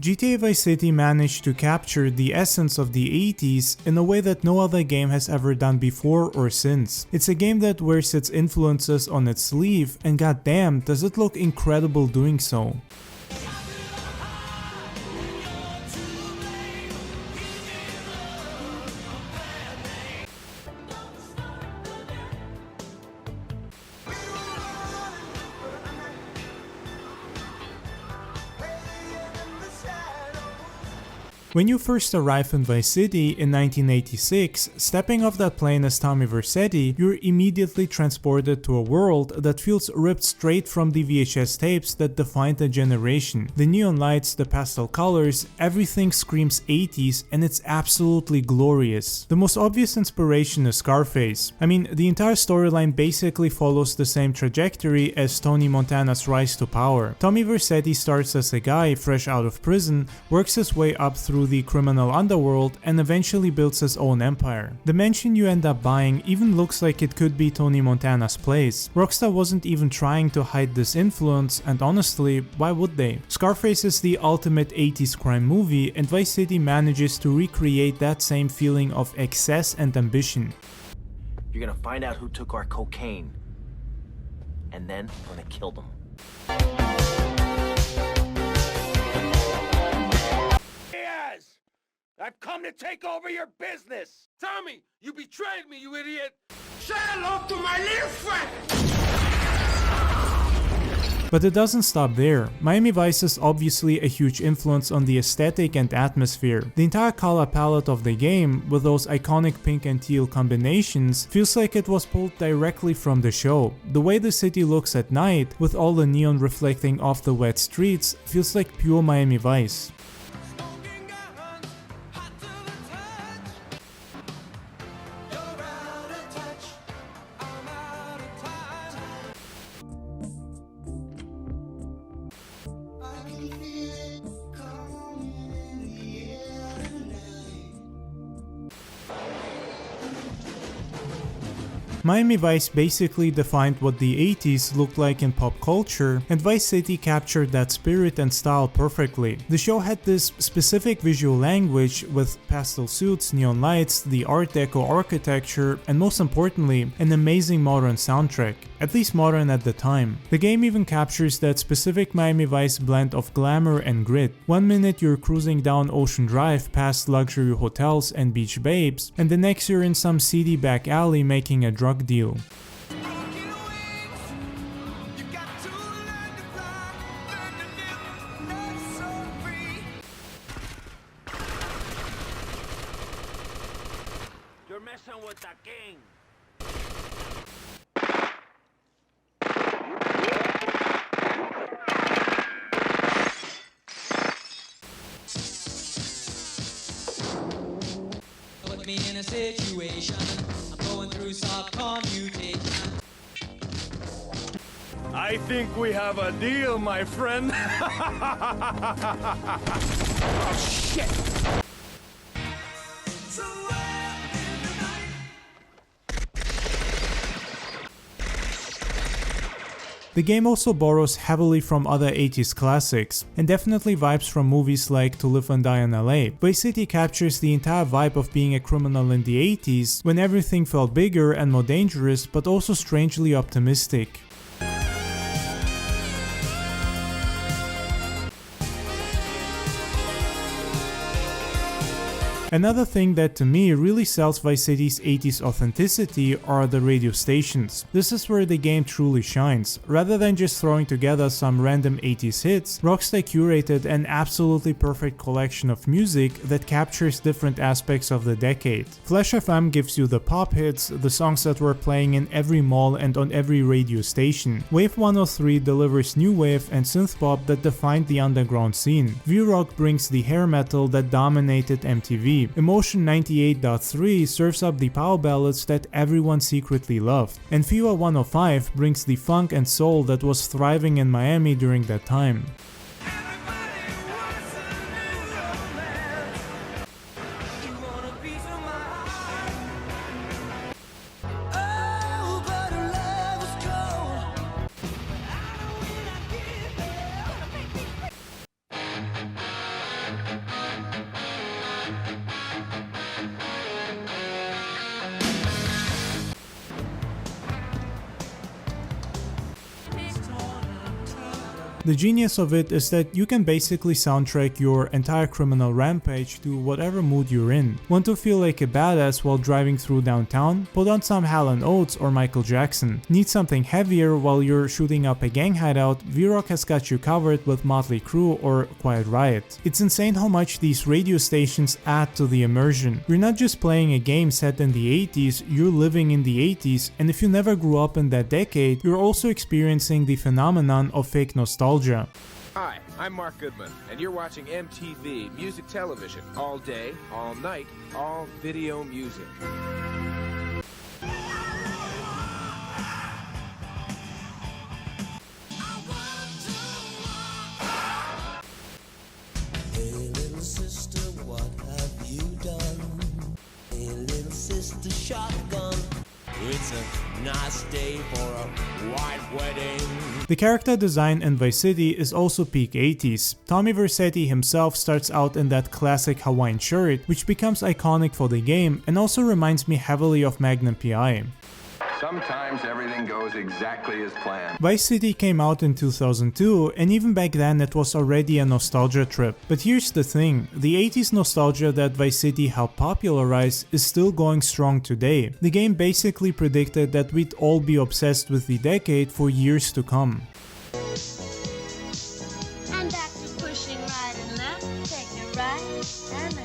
GTA Vice City managed to capture the essence of the 80s in a way that no other game has ever done before or since. It's a game that wears its influences on its sleeve, and goddamn does it look incredible doing so. When you first arrive in Vice City in 1986, stepping off that plane as Tommy Vercetti, you're immediately transported to a world that feels ripped straight from the VHS tapes that defined a generation. The neon lights, the pastel colors, everything screams 80s, and it's absolutely glorious. The most obvious inspiration is Scarface. I mean, the entire storyline basically follows the same trajectory as Tony Montana's rise to power. Tommy Vercetti starts as a guy fresh out of prison, works his way up through the criminal underworld, and eventually builds his own empire. The mansion you end up buying even looks like it could be Tony Montana's place. Rockstar wasn't even trying to hide this influence, and honestly, why would they? Scarface is the ultimate 80s crime movie, and Vice City manages to recreate that same feeling of excess and ambition. You're gonna find out who took our cocaine, and then we're gonna kill them. I've come to take over your business! Tommy, you betrayed me, you idiot! Say hello to my little friend! But it doesn't stop there. Miami Vice is obviously a huge influence on the aesthetic and atmosphere. The entire color palette of the game, with those iconic pink and teal combinations, feels like it was pulled directly from the show. The way the city looks at night, with all the neon reflecting off the wet streets, feels like pure Miami Vice. Miami Vice basically defined what the 80s looked like in pop culture, and Vice City captured that spirit and style perfectly. The show had this specific visual language with pastel suits, neon lights, the Art Deco architecture, and most importantly, an amazing modern soundtrack. At least modern at the time. The game even captures that specific Miami Vice blend of glamour and grit. One minute you're cruising down Ocean Drive past luxury hotels and beach babes, and the next you're in some seedy back alley making a drug deal. You're messing with the king! Put me in a situation, I'm going through soft commutation. I think we have a deal, my friend. Oh, shit! The game also borrows heavily from other 80s classics, and definitely vibes from movies like To Live and Die in LA. Vice City captures the entire vibe of being a criminal in the 80s, when everything felt bigger and more dangerous, but also strangely optimistic. Another thing that to me really sells Vice City's 80s authenticity are the radio stations. This is where the game truly shines. Rather than just throwing together some random 80s hits, Rockstar curated an absolutely perfect collection of music that captures different aspects of the decade. Flash FM gives you the pop hits, the songs that were playing in every mall and on every radio station. Wave 103 delivers new wave and synth pop that defined the underground scene. V-Rock brings the hair metal that dominated MTV. Emotion 98.3 serves up the power ballads that everyone secretly loved, and FIFA 105 brings the funk and soul that was thriving in Miami during that time. The genius of it is that you can basically soundtrack your entire criminal rampage to whatever mood you're in. Want to feel like a badass while driving through downtown? Put on some Hall & Oates or Michael Jackson. Need something heavier while you're shooting up a gang hideout? V-Rock has got you covered with Motley Crue or Quiet Riot. It's insane how much these radio stations add to the immersion. You're not just playing a game set in the 80s, you're living in the 80s, and if you never grew up in that decade, you're also experiencing the phenomenon of fake nostalgia. Hi, I'm Mark Goodman, and you're watching MTV Music Television. All day, all night, all video music. Hey little sister, what have you done? Hey little sister, shotgun. It's a nice day for a white wedding. The character design in Vice City is also peak 80s. Tommy Vercetti himself starts out in that classic Hawaiian shirt, which becomes iconic for the game and also reminds me heavily of Magnum P.I. Sometimes everything goes exactly as planned. Vice City came out in 2002, and even back then it was already a nostalgia trip. But here's the thing, the 80s nostalgia that Vice City helped popularize is still going strong today. The game basically predicted that we'd all be obsessed with the decade for years to come. And back to pushing right and left, take it right, and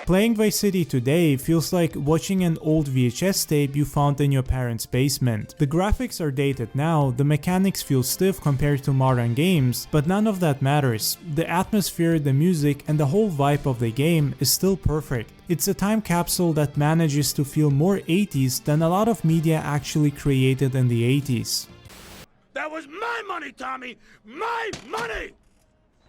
Playing Vice City today feels like watching an old VHS tape you found in your parents' basement. The graphics are dated now, the mechanics feel stiff compared to modern games, but none of that matters. The atmosphere, the music, and the whole vibe of the game is still perfect. It's a time capsule that manages to feel more 80s than a lot of media actually created in the 80s. That was my money, Tommy! My money!